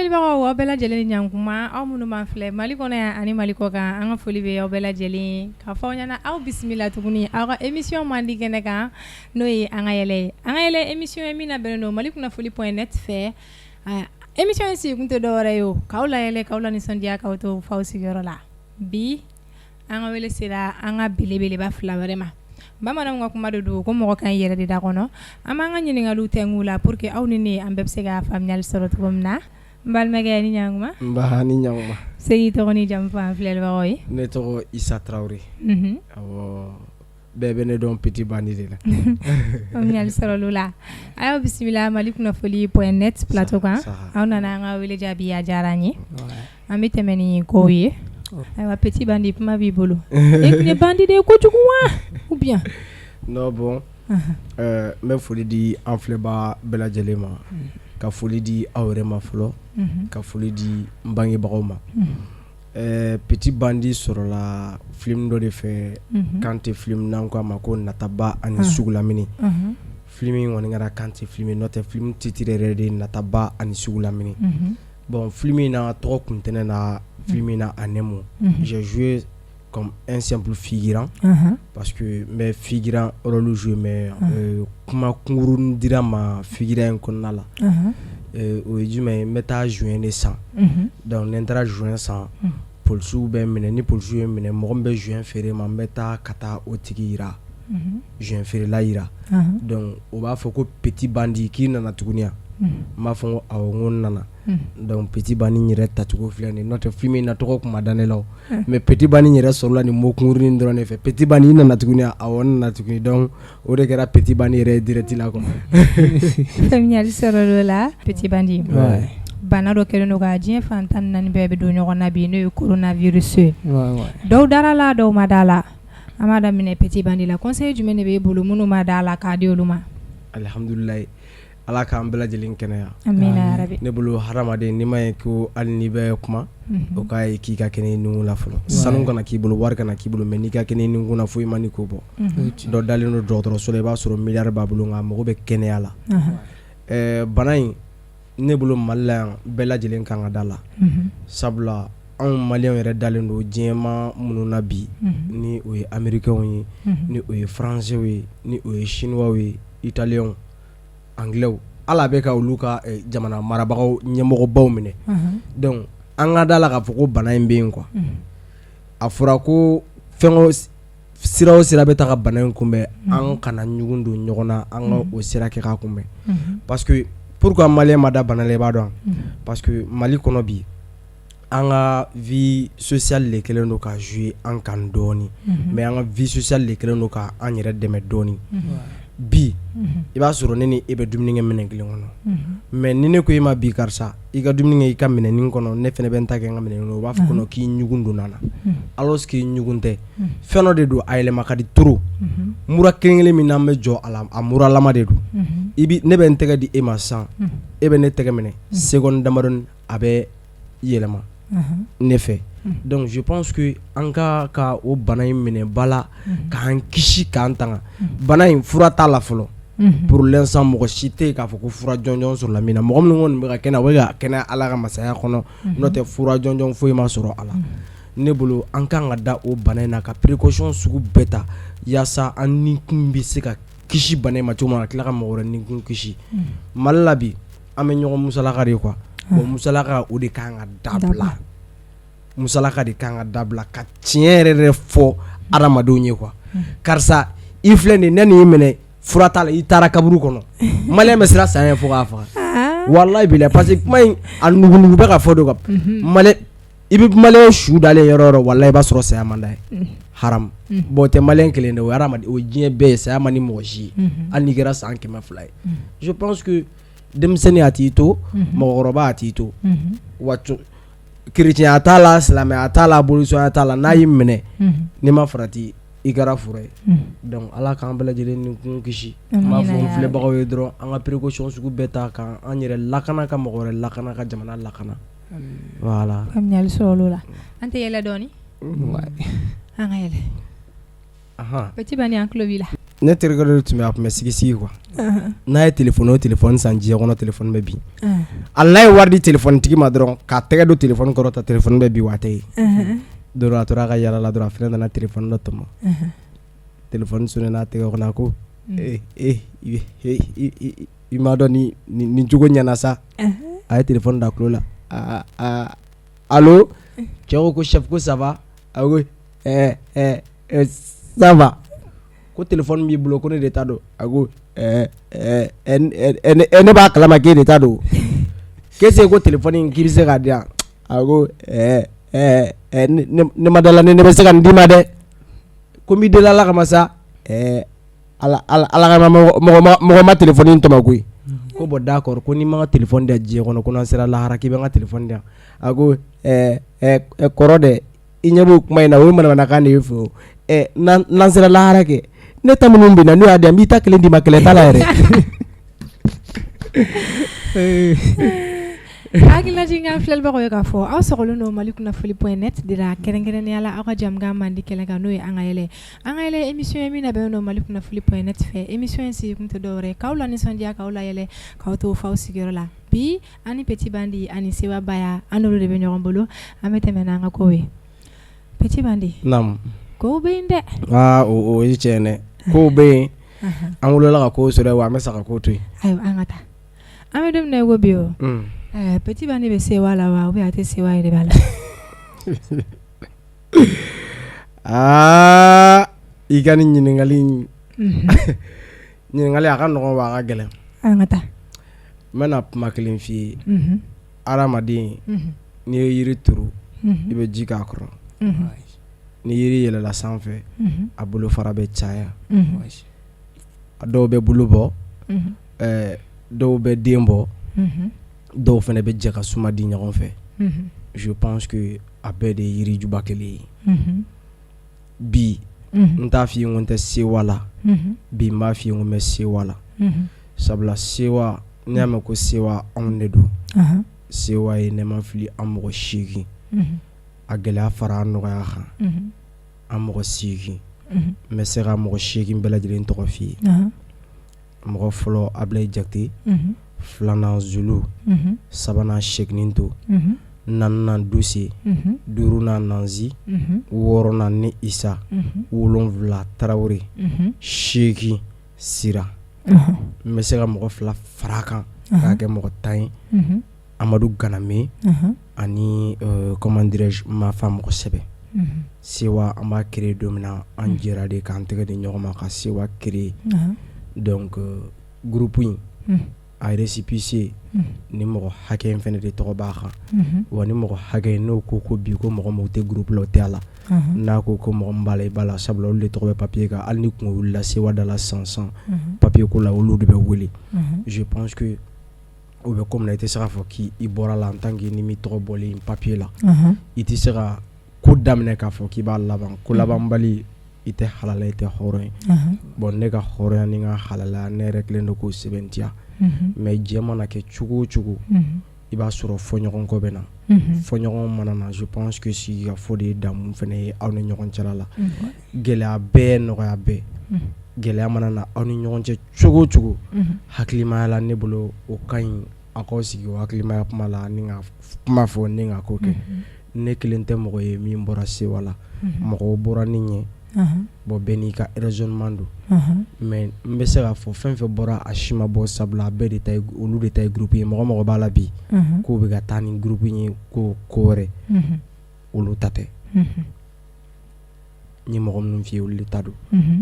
lamɛnbagaw aw bɛɛ lajɛlen ni ɲankuma aw minnu b'an filɛ Mali kɔnɔ yan ani Mali kɔ kan an ka foli bɛ aw bɛɛ lajɛlen k'a fɔ aw ɲɛna aw bisimila tuguni aw ka émission mandi kɛnɛ kan n'o ye an ka yɛlɛ ye an ka yɛlɛ émission ye min labɛnnen don malikunnafoli.net fɛ émission in sigi kun tɛ dɔwɛrɛ ye o k'aw layɛlɛ k'aw lanisɔndiya k'aw to f'aw sigiyɔrɔ la bi an ka wele sera an ka belebeleba fila wɛrɛ ma bamananw ka kuma de don ko mɔgɔ kan yɛrɛ de da kɔnɔ an b'an ka ɲininkaliw tɛngu la pour que aw ni ne an bɛɛ bɛ se ka faamuyali sɔrɔ cogo min na n balimakɛ ni ɲankuma ni ɲankuma segi tɔgɔ ni jamu fɔ an filɛlibagaw ye ne tɔgɔ Isa Traoré awɔ bɛɛ bɛ ne dɔn Petit Bandi de la faamuyali sɔrɔlu la a y'aw bisimila malikunnafoli.net plateau kan aw nana an ka wele jaabi a diyara an ye an bɛ tɛmɛ ni kow ye ayiwa Petit Bandi kuma b'i bolo e kun ye bandi de ye kojugu wa ou bien non bon n bɛ foli di an filɛbaa bɛɛ lajɛlen ma ka foli di aw yɛrɛ ma fɔlɔ ka foli di n bangebagaw ma Petit Bandi sɔrɔla film dɔ de fɛ Kante film n'an ko a ma ko Nataba ani Sugulamini film in kɔni kɛra Kante film n'o tɛ film titre yɛrɛ de Nataba ani Sugulamini bon film in na tɔgɔ kun tɛ ne na film in na en un mot j'ai joué comme un simple figurant parce que mais figurant rôle joué mais kuma kunkuruni dira ma figurant in kɔnɔna la o ye jumɛn ye n bɛ taa juin de san donc ni n taara juin san polisiw bɛ minɛ ni polisiw ye minɛ mɔgɔ min bɛ juin feere ma n bɛ taa ka taa o tigi yira juin feerela yira donc o b'a fɔ ko Petit Bandi k'i nana tuguni yan n b'a fɔ ko awɔ n ko n nana donc Petit Bandi yɛrɛ tacogo filɛ nin ye n'o tɛ film in na tɔgɔ kun ma da ne la o mais Petit Bandi yɛrɛ sɔrɔla nin mot kunkurunin dɔrɔn de fɛ Petit Bandi i nana tuguni awɔ n nana tuguni donc o de kɛra Petit Bandi yɛrɛ direct la quoi faamuyali sɔrɔla la Petit Bandi bana dɔ kɛlen don ka diɲɛ fan 14 bɛɛ bɛ don ɲɔgɔn na bi n'o ye coronavirus ye dɔw dara la dɔw ma da la an b'a daminɛ Petit Bandi la conseil jumɛn de b'e bolo minnu ma da la k'a di olu ma alhamdulilayi ala k'an bɛɛ lajɛlen kɛnɛya amina yarabi ne bolo hadamaden n'i ma ye ko hali n'i bɛ kuma o k'a ye k'i ka kɛnɛ i nikun la fɔlɔ sanu kana k'i bolo wari kana k'i bolo mais n'i ka kɛnɛ i nikun na foyi ma ni ko bɔ dɔ dalen don dɔgɔtɔrɔso la i b'a sɔrɔ miliyari b'a bolo nka a mago bɛ kɛnɛya la bana in ne bolo Mali la yan bɛɛ lajɛlen kan ka da la sabula anw maliyɛnw yɛrɛ dalen don diɲɛma minnu na bi ni o ye américains ye ni o ye français ye ni o ye chinois ye italien anglais ala bɛ ka olu ka jamana marabagaw ɲɛmɔgɔbaw minɛ donc an ka da la k'a fɔ ko bana in bɛ yen quoi a fɔra ko fɛn sira o sira bɛ ta ka bana in kunbɛn an kana ɲugun don ɲɔgɔn na an ka o sira kɛ k'a kunbɛn parce que pourquoi maliyɛn ma da bana la i b'a dɔn parce que Mali kɔnɔ bi an ka vie sociale de kɛlen don ka jouer an kan dɔɔni mais an ka vie sociale de kɛlen don ka an yɛrɛ dɛmɛ dɔɔni bi i b'a sɔrɔ ne ni e bɛ dumuni kɛ minɛn kelen kɔnɔ mais ni ne ko e ma bi karisa i ka dumuni kɛ i ka minɛnin kɔnɔ ne fɛnɛ bɛ n ta kɛ n ka minɛnin kɔnɔ o b'a fɔ kɔnɔ k'i ɲugun donna na alors que ɲugun tɛ fɛn dɔ de don a yɛlɛma ka di trop mura kelen min n'an bɛ jɔ a la a muralama de don ne bɛ n tɛgɛ di e ma sisan e bɛ ne tɛgɛ minɛ seconde damadɔni a bɛ yɛlɛma ne fɛ donc je pense que an ka o bana in minɛ bala k'an kisi k'an tanga bana in fura t'a la fɔlɔ pour l'instant mɔgɔ si tɛ k'a fɔ ko fura jɔnjɔn sɔrɔla min na mɔgɔ minnu kɔni bɛ ka kɛnɛ o bɛ ka kɛnɛ ala ka masaya kɔnɔ n'o tɛ fura jɔnjɔn foyi ma sɔrɔ a la ne bolo an kan ka da o bana in na ka précaution sugu bɛɛ ta yaasa an nikun bɛ se ka kisi bana in ma cogo min na ka tila ka mɔgɔ wɛrɛ nikun kisi Mali la bi an bɛ ɲɔgɔn musalaka de quoi bon musalaka o de kan ka dabila musalaka de kan ka dabila ka tiɲɛ yɛrɛ fɔ adamadenw ye quoi karisa i filɛ nin ne n'i minɛ fura t'a la i taara kaburu kɔnɔ maliyɛn bɛ siran saya fo k'a faga walayi bilayi parce que kuma in a nugunugu bɛ ka fɔ de quoi i bɛ maliyɛn su dalen yɔrɔ o yɔrɔ walayi i b'a sɔrɔ saya man d'a ye haram bon o tɛ maliyɛn kelen de o ye adamaden o ye diɲɛ bɛɛ ye saya man di mɔgɔ si ye hali n'i kɛra san 200 ye je pense que denmisɛnnin a t'i to mɔgɔkɔrɔba a t'i to wa chrétien t'a la silamɛya t'a la abolition t'a la n'a y'i minɛ n'i ma farati i kɛra fura ye donc ala k'an bɛɛ lajɛlen ni kun kisi n b'a fɔ n filɛbagaw ye dɔrɔn an ka précaution sugu bɛɛ ta kan an yɛrɛ lakana ka mɔgɔ wɛrɛ lakana ka jamana lakana voilà faamuyali sɔrɔ olu la an tɛ yɛlɛ dɔɔni an ka yɛlɛ Petit Bandi an tulo b'i la ne terikɛ dɔ tun bɛ a tun bɛ sigi quoi n'a ye téléphone o téléphone san diɲɛ kɔnɔ téléphone bɛ bin hali n'a ye wari di téléphone tigi ma dɔrɔn k'a tɛgɛ don téléphone kɔrɔ ta téléphone bɛ bin wa a tɛ ye don dɔ a tora a ka yala la dɔrɔn a fana nana téléphone dɔ tɔmɔ téléphone sonné n'a tɛgɛ kɔnɔ a ko i m'a dɔn nin cogo ɲɛna sa a ye téléphone da kulo la allo cɛ ko chef ko ça va a ko ça va ko téléphone b'i bolo ko ne de ta don a ko ne b'a kalama k'e de ta don qu'est-ce ko téléphone in k'i bɛ se k'a di yan a ko ne ma dala ne bɛ se ka nin d'i ma dɛ ko n b'i deli Ala kama sa Ala kama mɔgɔ ma téléphone in tɔmɔ koyi ko bon d'accord ko ni ma ka téléphone di yan diɲɛ kɔnɔ ko n'an sera lahara k'i bɛ n ka téléphone di yan a ko kɔrɔ dɛ i ɲɛ b'o kuma in na o ye manamanakan de ye fɛ o n'an sera lahara kɛ ne ta minnu bɛ na n'o y'a di yan n b'i ta kelen d'i ma kɛlɛ t'a la yɛrɛ. hakililajin ka filɛlibagaw ye k'a fɔ aw sɔgɔlen don Mali kunnafoni.net de la kɛrɛnkɛrɛnnenya la aw ka jamukan mandi kɛlɛ kan n'o ye an ka yɛlɛ émission ye min labɛnnen don Mali kunnafoni.net fɛ émission in sigi kun tɛ dɔwɛrɛ k'aw la nisɔndiya k'aw la yɛlɛ k'aw to faw sigiyɔrɔ la bi ani Petit Bandi ani Sewa Baya an n'olu de bɛ ɲɔgɔn bolo an bɛ tɛmɛ n'an ka kow ye Petit Bandi. Naam. Kow bɛ yen dɛ. O ye tiɲɛ dɛ kow bɛ yen an wolola ka kow sɔrɔ wa an bɛ sa ka kow to yen. Ayiwa an ka taa an bɛ don min na i ko bi o. Petit Bandi bɛ Sewa la wa ou bien a tɛ Sewa yɛrɛ b'a la. I ka ni ɲininkali ɲininkali a ka nɔgɔn wa a ka gɛlɛn. An ka taa. N bɛna kuma kelen f'i ye adamaden n'i ye yiri turu i bɛ ji k'a kɔrɔ ni yiri yɛlɛla sanfɛ a bolo fara bɛ caya a dɔw bɛ bolo bɔ dɔw bɛ den bɔ dɔw fana bɛ jɛ ka suma di ɲɔgɔn fɛ je pense que a bɛɛ de ye yiri juba kelen ye bi n t'a f'i ye n ko n tɛ Sewa la bi n b'a f'i ye n ko n bɛ Sewa la sabula Sewa n'i y'a mɛn ko Sewa anw de don Sewa ye ne ma fili an mɔgɔ 8 a gɛlɛya fara an nɔgɔya kan an mɔgɔ 8 n bɛ se ka mɔgɔ 8 bɛɛ lajɛlen tɔgɔ f'i ye mɔgɔ fɔlɔ Abilaye Jakite filanan Zulu sabanan Sekininto naaninan Duse duurunan Nanzi wɔɔrɔnan ne Isa 7 Tarawele 8 Sira n bɛ se ka mɔgɔ 2 fara kan k'a kɛ mɔgɔ 10 ye Amadu Ganame ani comment dirais-je ma fa mɔgɔ 7 Sewa an b'a créer don min na an jɛra de k'an tɛgɛ di ɲɔgɔn ma ka Sewa créer donc groupe in a récépissé ni mɔgɔ hakɛ in fɛnɛ de tɔgɔ b'a kan wa ni mɔgɔ hakɛ in n'o ko bi ko mɔgɔ min tɛ groupe la o tɛ a la n'a ko mɔgɔ min b'a la i b'a la sabula olu de tɔgɔ bɛ papier kan hali ni kungo wulila Sewa da la sansan papier ko la olu de bɛ wele je pense que o bɛ comme na i tɛ se k'a fɔ k'i bɔra la en tant que ni mi tɔgɔ bɔlen papier la i tɛ se ka ko daminɛ k'a fɔ k'i b'a laban ko labanbali i tɛ halala i tɛ hɔrɔn ye bon ne ka hɔrɔnya ni ka halala ne yɛrɛ kelen don k'o sɛbɛntiya mais diɲɛ mana kɛ cogo o cogo i b'a sɔrɔ fɔɲɔgɔnkɔ bɛ na fɔɲɔgɔn mana na je pense que sigi ka fɔ de ye damu fɛnɛ ye aw ni ɲɔgɔn cɛla la gɛlɛya bɛɛ nɔgɔya bɛɛ gɛlɛya mana na aw ni ɲɔgɔn cɛ cogo o cogo hakilimaya la ne bolo o ka ɲi a k'aw sigi o hakilimaya kuma la ni ka kuma fɔ ni ka ko kɛ ne kelen tɛ mɔgɔ ye min bɔra Sewa la mɔgɔw bɔra ni ɲɛ bon bɛɛ n'i ka raisonnement don mais n bɛ se k'a fɔ fɛn fɛn bɔra a si ma bɔ sabula a bɛɛ de ta ye olu de ta ye groupe ye mɔgɔ b'a la bi k'o bɛ ka taa ni groupe ye ko wɛrɛ olu ta tɛ n ye mɔgɔ minnu f'i ye olu de ta don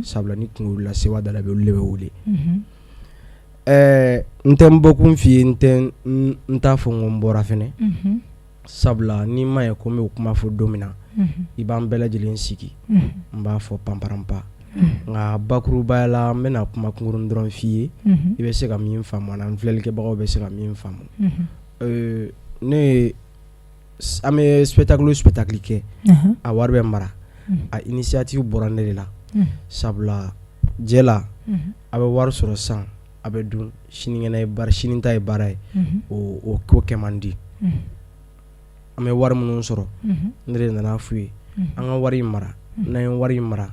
sabula ni kungo wulila Sewa da la bɛ olu de bɛ wele n tɛ n bɔkun f'i ye n t'a fɔ n ko n bɔra fɛnɛ sabula ni ma ye ko n bɛ kuma fɔ don min na i b'an bɛɛ lajɛlen sigi n b'a fɔ panparanpa nka bakurubaya la n bɛna kuma kunkurun dɔrɔn f'i ye i bɛ se ka min faamu an filɛlikɛbagaw bɛ se ka min faamu an bɛ spectacle kɛ a wari bɛ mara a initiative bɔra ne de la sabula jɛ la a bɛ wari sɔrɔ san a bɛ dun sini ta ye baara ye o ko kɛ man di an bɛ wari minnu sɔrɔ ne de nana f'u ye an ka wari in mara n'an ye wari in mara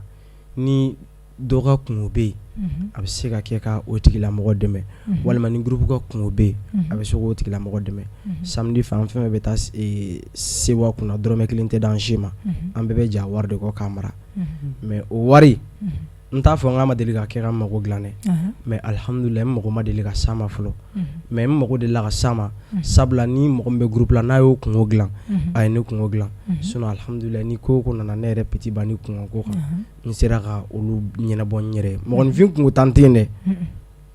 ni dɔ ka kungo bɛ yen a bɛ se ka kɛ ka o tigilamɔgɔ dɛmɛ walima ni groupe ka kungo bɛ yen a bɛ se k'o tigilamɔgɔ dɛmɛ samedi fɛ an fɛn bɛ taa sewa kunna dɔrɔmɛ 1 tɛ d'an si ma an bɛɛ bɛ jɛ a wari de kɔ k'a mara mais o wari n t'a fɔ n k'a ma deli ka kɛ ka mago dilan dɛ mais alhamdulilayi n mago ma deli ka s'a ma fɔlɔ mais n mago delila ka s'a ma sabula ni mɔgɔ min bɛ groupe la n'a y'o kungo dilan a ye ne kungo dilan sinon alhamdulilayi ni ko o ko nana ne yɛrɛ petit ba ni kungo ko kan n sera ka olu ɲɛnabɔ n yɛrɛ ye mɔgɔninfin kungo tan tɛ yen dɛ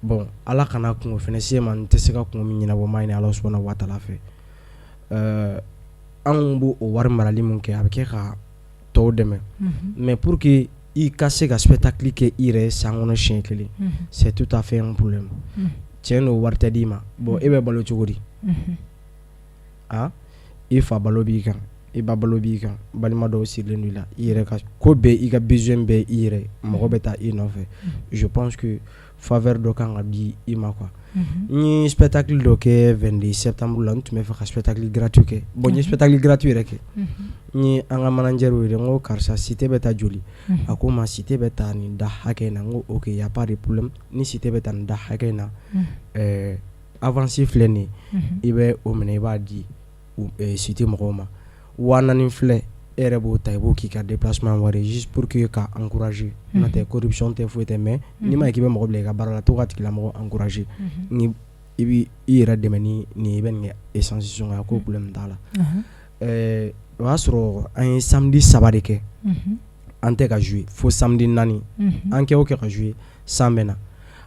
bon ala kana kungo fɛnɛ se ma n tɛ se ka kungo min ɲɛnabɔ n b'a ɲini ala subahanahu wa taala fɛ anw b'o wari marali min kɛ a bɛ kɛ ka tɔw dɛmɛ mais pour que i ka se ka spectacle kɛ i yɛrɛ ye san kɔnɔ siɲɛ kelen c'est tout à fait un problème tiɲɛ no wari tɛ d'i ma bon e bɛ balo cogo di i fa balo b'i kan i ba balo b'i kan balima dɔw sirilen don i la i yɛrɛ ka ko bɛɛ i ka besoin bɛɛ i yɛrɛ mɔgɔ bɛ taa i nɔfɛ je pense que faveur dɔ kan ka di i ma quoi n ye spectacle dɔ kɛ 22 septembre la n tun bɛ fɛ ka spectacle gratuit kɛ bon n ye spectacle gratuit yɛrɛ kɛ n ye an ka manager wele n ko karisa cité bɛ taa joli a ko ma cité bɛ taa nin da hakɛ in na n ko ok y a pas de problème ni cité bɛ taa nin da hakɛ in na avance filɛ nin ye i bɛ o minɛ i b'a di cité mɔgɔw ma 4000 filɛ e yɛrɛ b'o ta i b'o k'i ka déplacement wari juste pour que ka encourager n'o tɛ corruption tɛ foyi tɛ mais n'i ma ye k'i bɛ mɔgɔ bila i ka baara la to ka tigilamɔgɔ encourager ni i bɛ i yɛrɛ dɛmɛ ni nin i bɛ nin kɛ essence sɔngɔ ko problème t'a la o y'a sɔrɔ an ye samedi 3 de kɛ an tɛ ka jouer fo samedi 4 an kɛ o kɛ ka jouer san bɛ na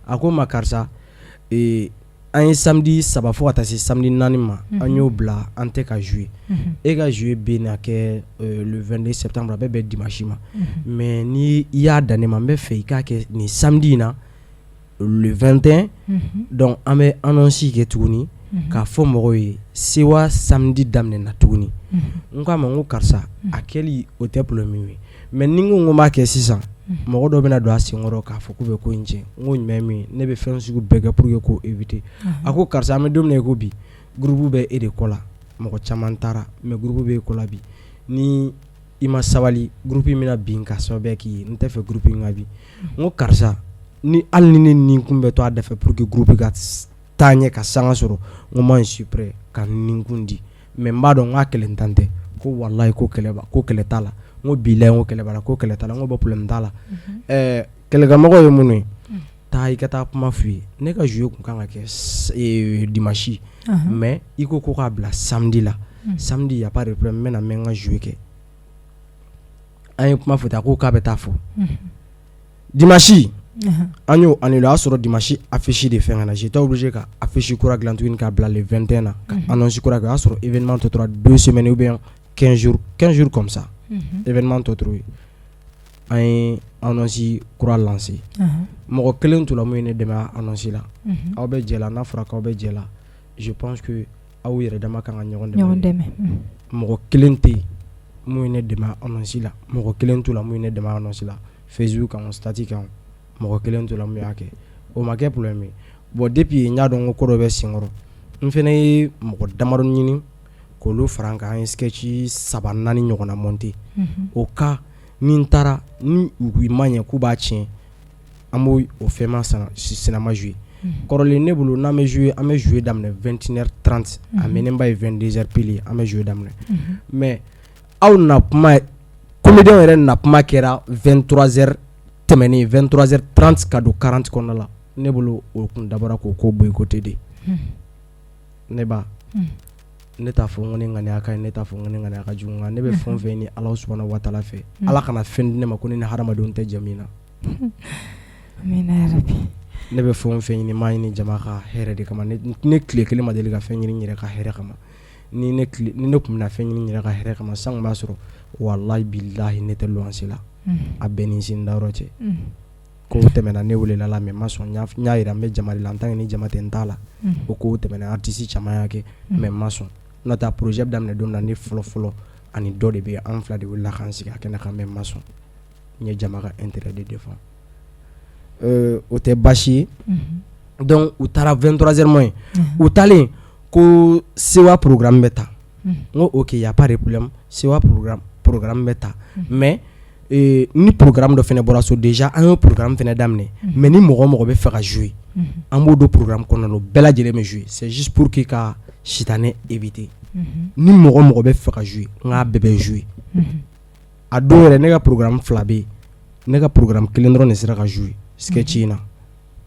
a ko ma karisa an ye samedi 3 fo ka taa se samedi 4 ma an y'o bila an tɛ ka jouer e ka jouer bɛ na kɛ le 22 septembre a bɛ bɛn dimanche ma mais ni i y'a dan ne ma n bɛ fɛ i k'a kɛ nin samedi in na le 21 donc an bɛ annonce kɛ tuguni k'a fɔ mɔgɔw ye sewa samedi daminɛna tuguni n k'a ma n ko karisa a kɛli o tɛ problème ye mais ni n ko n b'a kɛ sisan mɔgɔ dɔ bɛna don a senkɔrɔ k'a fɔ k'u bɛ ko in tiɲɛ n ko ɲuman ye min ye ne bɛ fɛn sugu bɛɛ kɛ pour que k'o éviter a ko karisa an bɛ don min na i ko bi groupe bɛ e de kɔ la mɔgɔ caman taara mais groupe bɛ e kɔ la bi ni i ma sabali groupe in bɛna bin ka sababuya k'i ye n tɛ fɛ groupe in ka bin n ko karisa ni hali ni ne nin kun bɛ to a da fɛ pour que groupe ka taa ɲɛ ka sanga sɔrɔ n ko moi je suis prêt ka nin kun di mais n b'a dɔn n k'a kɛlɛ tan tɛ ko walayi ko kɛlɛ t'a la n ko bilayi n ko kɛlɛ b'a la ko kɛlɛ t'a la n ko bon problème t'a la kɛlɛkɛmɔgɔ ye minnu ye taa i ka taa kuma f'u ye ne ka jouer kun kan ka kɛ dimanche mais i ko k'a bila samedi la samedi y a pas de problème n bɛna n ka jouer kɛ an ye kuma fɔ ten a ko k'a bɛ taa fɔ dimanche an y'o annulé o y'a sɔrɔ dimanche affiche de fɛn ka na j'étais obligé ka affiche kura dilan tuguni k'a bila le 21 na ka annonce kura kɛ o y'a sɔrɔ événement tɔ tora 2 semaines ou bien 15 jours comme ça événement tɔ tora yen an ye annonce kura lancé mɔgɔ kelen t'u la mun ye ne dɛmɛ annonce la aw bɛ jɛ la n'a fɔra k'aw bɛ jɛ la je pense que aw yɛrɛ dama kan ka ɲɔgɔn dɛmɛ mɔgɔ kelen tɛ yen mun ye ne dɛmɛ annonce la mɔgɔ kelen t'u la mun ye ne dɛmɛ annonce la Facebook kan statut kan mɔgɔ kelen t'u la mun y'a kɛ o ma kɛ problème ye bon depuis n y'a dɔn ko dɔ bɛ senkɔrɔ n fɛnɛ ye mɔgɔ damadɔ ɲini k'olu fara an kan an ye sketch 3-4 ɲɔgɔnna monter o cas ni n taara ni u ma ɲɛ k'u b'a tiɲɛ an b'o o fɛnma sinama jouer kɔrɔlen ne bolo n'an bɛ jouer an bɛ jouer daminɛ 21h30 a mɛnenba ye 22h pile an bɛ jouer daminɛ mais aw na kuma comédien yɛrɛ na kuma kɛra 23h tɛmɛnen 23h30 ka don 40 kɔnɔna la ne bolo o kun dabɔra k'o ko boycotter de ne ba ne t'a fɔ n ko ne ŋaniya ka ɲi ne t'a fɔ n ko ne ŋaniya ka jugu nka ne bɛ fɛn o fɛn ɲini Alahu subahanahu wa taala fɛ Ala kana fɛn di ne ma ko ne ni hadamadenw tɛ jɛ min na amina yarabi ne bɛ fɛn o fɛn ɲini m'a ɲini jama ka hɛrɛ de kama ne tile kelen ma deli ka fɛn ɲini n yɛrɛ ka hɛrɛ kama ni ne kun bɛna fɛn ɲini n yɛrɛ ka hɛrɛ kama san kun b'a sɔrɔ walahi bilahi ne tɛ luwanse la a bɛɛ ni n sin dayɔrɔ cɛ ko tɛmɛna ne welela la mais ma sɔn n y'a yira n bɛ jama de la en tant que ni jama tɛ n t'a la o ko tɛmɛna artiste caman y'a kɛ mais ma sɔn n'o tɛ projet bɛ daminɛ don min na ne fɔlɔ ani dɔ de bɛ an fila de wulila k'an sigi a kɛnɛ kan mais ma sɔn n ye jama ka intérêt de défend o tɛ baasi ye donc u taara 23h moins u taalen ko sewa programme bɛ ta n ko ok y a pas de problème sewa programme bɛ ta mais ni programme dɔ fɛnɛ bɔra so déjà an y'o programme fɛnɛ daminɛ mais ni mɔgɔ bɛ fɛ ka jouer an b'o do programme kɔnɔ no bɛɛ lajɛlen bɛ jouer c'est juste pour que ka sitanɛ éviter ni mɔgɔ bɛ fɛ ka jouer nka bɛɛ bɛ jouer a don yɛrɛ ne ka programme 2 bɛ ne ka programme 1 dɔrɔn de sera ka jouer sketch in na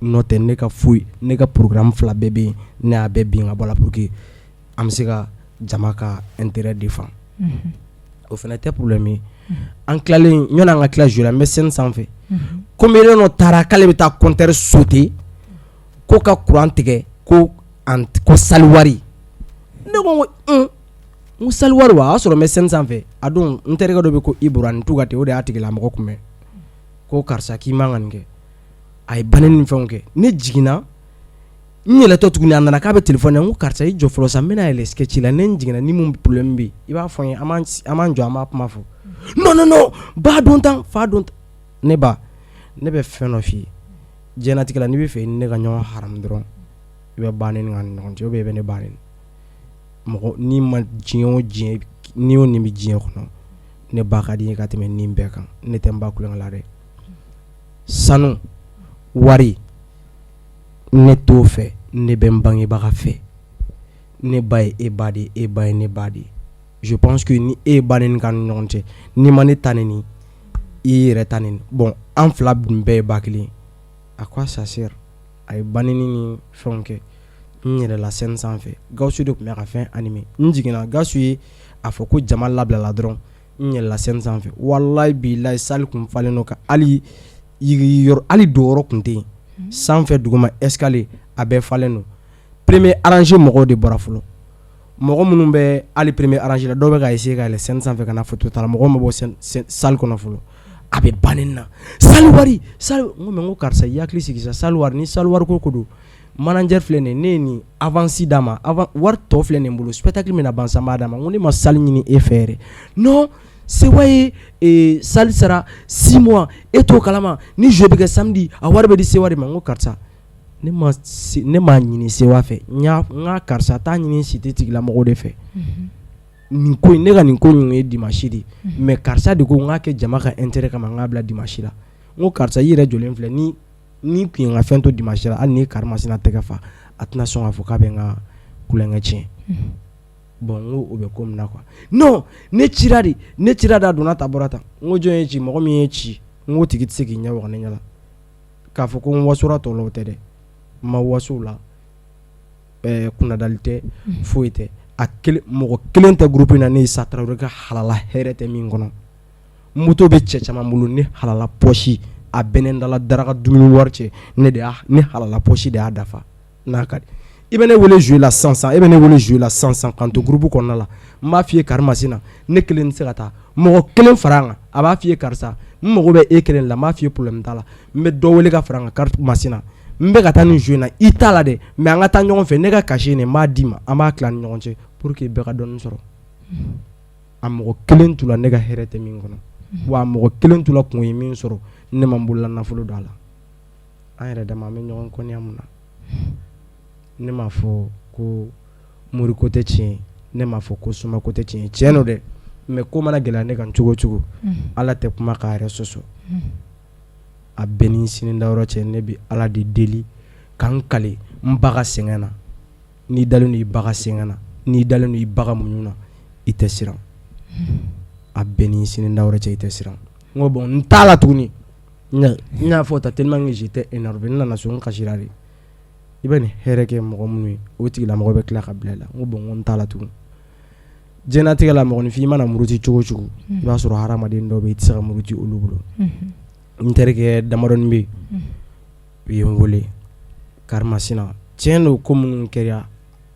n'o tɛ ne ka foyi ne ka programme 2 bɛɛ bɛ ne y'a bɛɛ bin ka bɔ la pour que an bɛ se ka jama ka intérêt défend o fɛnɛ tɛ problème ye an kilalen ɲɔni an ka tila jouer la n bɛ scène sanfɛ comédien dɔ taara k'ale bɛ taa compteur sauter ko ka courant tigɛ ko salle wari ne ko n salle wari wa a y'a sɔrɔ n bɛ scène sanfɛ a don n terikɛ dɔ bɛ ko Ibra nin tu ka ten o de y'a tigilamɔgɔ kunbɛn ko karisa k'i man ka nin kɛ a ye banni ni fɛnw kɛ ne jiginna n yɛlɛtɔ tuguni a nana k'a bɛ téléphone n ko karisa i jɔ fɔlɔ sa n bɛna yɛlɛ sketch la ne jiginna ni mun problème bɛ i b'a fɔ n ye an b'an jɔ an b'a kuma fɔ non ba don tan fa don tan ne ba ne bɛ fɛn dɔ f'i ye diɲɛlatigɛ la n'i bɛ fɛ ne ka ɲɔgɔn haram dɔrɔn i bɛ ban ne ni ɲɔgɔn cɛ ou bien i bɛ ne ban ne mɔgɔ n'i ma diɲɛ o diɲɛ n'i o nin bɛ diɲɛ kɔnɔ ne ba ka di n ye ka tɛmɛ nin bɛɛ kan ne tɛ n ba kulonkɛ la dɛ sanu wari ne t'o fɛ ne bɛ n bangebaga fɛ ne ba ye e ba de e ba ye ne ba de je pense que ni e ba ne ni ka ni ɲɔgɔn cɛ ni ma ne ta ni i yɛrɛ ta ni bon an fila dun bɛɛ ye ba kelen à quoi ça sert a ye banini ni fɛnw kɛ n yɛrɛ la scène sanfɛ Gawusu de tun bɛ ka fɛn animé n jiginna Gawusu ye a fɔ ko jama labilala dɔrɔn n yɛrɛ la scène sanfɛ wallahi billahi salle kun falen don ka hali don yɔrɔ kun tɛ yen sanfɛ duguma escalier a bɛɛ falen don premier arrangé mɔgɔw de bɔra fɔlɔ mɔgɔ minnu bɛ hali premier arrangé la dɔw bɛ ka essayer ka yɛlɛ scène sanfɛ ka na photo ta la mɔgɔw ma bɔ salle kɔnɔ fɔlɔ a bɛ banni na salle wari salle n ko mais n ko karisa i hakili sigi sa salle wari ni salle wari ko don manager filɛ nin ne ye nin avance d'a ma wari tɔ filɛ nin bolo spectacle min na ban sa n b'a d'a ma n ko ne ma salle ɲini e fɛ yɛrɛ non sewa ye salle sara 6 mois e t'o kalama ni jeu bɛ kɛ samedi a wari bɛ di sewa de ma n ko karisa ne ma ɲini sewa fɛ n ka karisa t'a ɲini cité tigilamɔgɔw de fɛ nin ko in ne ka nin ko in ye dimanche de mais karisa de ko n k'a kɛ jama ka intérêt kama n k'a bila dimanche la n ko karisa i yɛrɛ jɔlen filɛ ni kun ye n ka fɛn to dimanche la hali ni kari masina tɛgɛ fa a tɛna sɔn k'a fɔ k'a bɛ n ka kulonkɛ tiɲɛ bon n ko o bɛ ko min na quoi non ne cira de a donna ta bɔra tan n ko jɔn ye ci mɔgɔ min ye ci n ko tigi tɛ se k'i ɲɛ waga ne ɲɛ la k'a fɔ ko n wasora tɔ la o tɛ dɛ n ma waso la kunnadali tɛ foyi tɛ mɔgɔ kelen tɛ groupe in na ne ye Isa Tarawele ka halala hɛrɛ tɛ min kɔnɔ moto bɛ cɛ caman bolo ne halala poche a bɛ ne dala daraka dumuni wari cɛ ne halala poche de y'a dafa n'a ka di i bɛ ne wele jouer la sansan e bɛ ne wele jouer la sansan kan to groupe kɔnɔna la n b'a f'i ye kari masina ne kelen tɛ se ka taa mɔgɔ kelen fara an kan a b'a f'i ye karisa n mago bɛ e kelen la n b'a f'i ye problème t'a la n bɛ dɔ wele ka fara an kan kari masina n bɛ ka taa nin jouer na i t'a la dɛ mais an ka taa ɲɔgɔn fɛ ne ka cachet nin n b'a d'i ma an b'a tila ni ɲɔgɔn cɛ pour que bɛɛ ka dɔɔnin sɔrɔ a mɔgɔ kelen t'u la ne ka hɛrɛ tɛ min kɔnɔ wa a mɔgɔ kelen t'u la kun ye min sɔrɔ ne ma n bolola nafolo don a la an yɛrɛ dama an bɛ ɲɔgɔn kɔniya mun na ne m'a fɔ ko mori ko tɛ tiɲɛ ne m'a fɔ ko suma ko tɛ tiɲɛ tiɲɛ don dɛ mais ko mana gɛlɛya ne kan cogo o cogo ala tɛ kuma k'a yɛrɛ sɔsɔ a bɛɛ ni sini dayɔrɔ cɛ ne bɛ ala de deli k'an kale n baga sɛgɛn na n'i dalen don i baga sɛgɛn na n'i dalen don i baga muɲu na i tɛ siran a bɛɛ ni sini dayɔrɔ cɛ i tɛ siran n ko bon n t'a la tuguni n y'a fɔ ta tellement que j'étais énervé n nana so n kasira de i bɛ nin hɛrɛ kɛ mɔgɔ minnu ye o tigilamɔgɔ bɛ tila ka bila i la n ko bon n t'a la tugun diɲɛlatigɛ la mɔgɔninfin i mana muruti cogo o cogo i b'a sɔrɔ hadamaden dɔw bɛ yen i tɛ se ka muruti olu bolo n terikɛ damadɔni bɛ yen u ye n wele kari masina tiɲɛ don ko minnu kɛra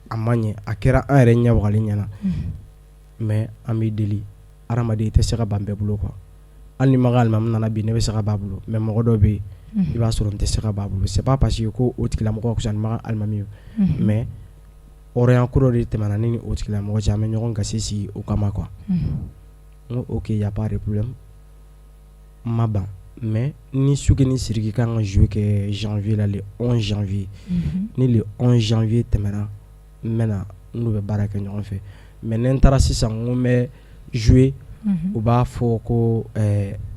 a ma ɲɛ a kɛra an yɛrɛ ɲɛ wagalen ɲɛna mais an bɛ deli hadamaden i tɛ se ka ban bɛɛ bolo quoi hali ni ma ka alimami nana bi ne bɛ se ka b'a bolo mais mɔgɔ dɔw bɛ yen i b'a sɔrɔ n tɛ se ka b'a bolo c'est pas parce que ko o tigilamɔgɔ ka fisa ni ma ka alimami ye mais hɔrɔnya ko dɔ de tɛmɛna ne ni o tigilamɔgɔ cɛ an bɛ ɲɔgɔn gasi sigi o kama quoi n ko ok y a pas de problème n ma ban mais ni Suke ni Sidiki kan ka jouer kɛ janvier la le 11 janvier ni le 11 janvier tɛmɛna n bɛna n'u bɛ baara kɛ ɲɔgɔn fɛ mais ni n taara sisan n ko n bɛ jouer u b'a fɔ ko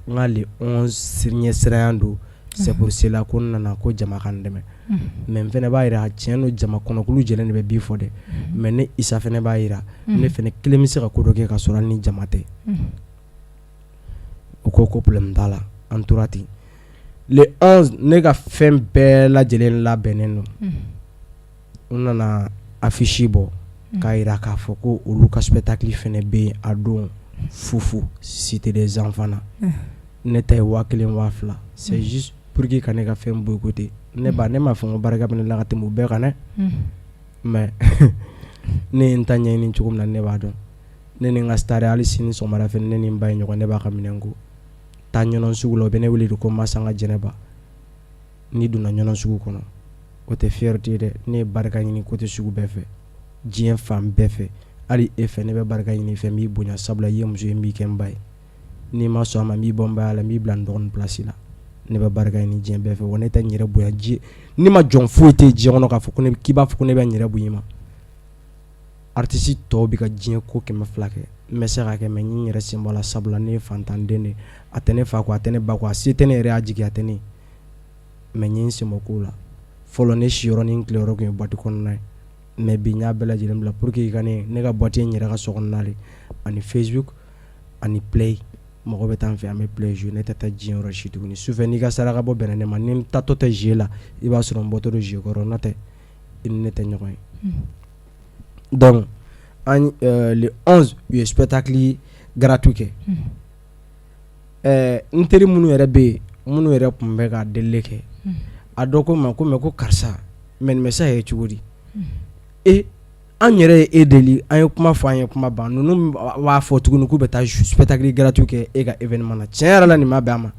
nga le 11 ɲɛ siranya don c'est pour cela ko nana ko jama kan dɛmɛ mais fɛnɛ b'a yira tiɲɛ no jama kɔnɔkulu jɛlen de bɛ bi fɔ dɛ mais ne Isa fɛnɛ b'a yira ne fɛnɛ kelen bɛ se ka ko dɔ kɛ ka sɔrɔ ni jama tɛ o ko problème t'a la an tora ten le 11 ne ka fɛn bɛɛ lajɛlen labɛnnen don u nana affiche bɔ k'a yira k'a fɔ ko olu ka spectacle fɛnɛ bɛ yen a don fufu cité des enfants na ne ta ye 1000-2000 c'est juste pour que ka ne ka fɛn boycotter ne m'a fɔ n ko barika bɛ ne la ka tɛmɛ u bɛɛ kan dɛ mais ne ye n ta ɲɛɲini cogo min na ne b'a dɔn ne ni n ka star hali sini sɔgɔmada fɛ ne ni n ba ye ɲɔgɔn ne b'a ka minɛn ko taa ɲɔnɔn sugu la u bɛ ne wele de ko Masanga Jɛnɛba n'i donna ɲɔnɔn sugu kɔnɔ o tɛ fierté ye dɛ ne ye barika ɲini côté sugu bɛɛ fɛ diɲɛ fan bɛɛ fɛ hali e fɛ ne bɛ barika ɲini fɛ n b'i bonya sabula i ye muso ye n b'i kɛ n ba ye n'i ma sɔn a ma n b'i bɔ n ba la n b'i bila n dɔgɔnin place la ne bɛ barika ɲini diɲɛ bɛɛ fɛ wa ne tɛ n yɛrɛ bonya ne ma jɔn foyi tɛ diɲɛ kɔnɔ k'a fɔ ko k'i b'a fɔ ko ne bɛ n yɛrɛ bonya ma artiste tɔw bɛ ka diɲɛ ko 200 kɛ n bɛ se ka kɛ mais n yɛrɛ sen bɔ la sabula ne ye fantanden de a tɛ ne fa ko a tɛ ne ba ko a se tɛ ne yɛrɛ y'a jigi a tɛ ne mais n ye n sen bɔ ko la fɔlɔ ne siyɔrɔ ni n tileyɔrɔ tun ye boîte kɔnɔna ye mais bi n y'a bɛɛ lajɛlen bila pour que i ka ne ka boîte ye n yɛrɛ ka so kɔnɔna de ani Facebook ani Play mɔgɔ bɛ taa n fɛ an bɛ Play jouer ne tɛ taa diɲɛ yɔrɔ si tuguni sufɛ n'i ka saraka bɔ bɛnna ne ma ni n taatɔ tɛ jeu la i b'a sɔrɔ n bɔtɔ don jeu kɔrɔ n'o tɛ i ni ne tɛ ɲɔgɔn ye donc le 11 u ye spectacle gratuit kɛ n teri minnu yɛrɛ bɛ yen minnu yɛrɛ tun bɛ ka deli kɛ a dɔ ko ma ko mais ko karisa mais nin bɛ se ka kɛ cogo di an yɛrɛ ye e deli an ye kuma fɔ an ye kuma ban ninnu b'a fɔ tuguni k'u bɛ taa spectacle gratuit kɛ e ka événement na tiɲɛ yɛrɛ la nin ma bɛn a ma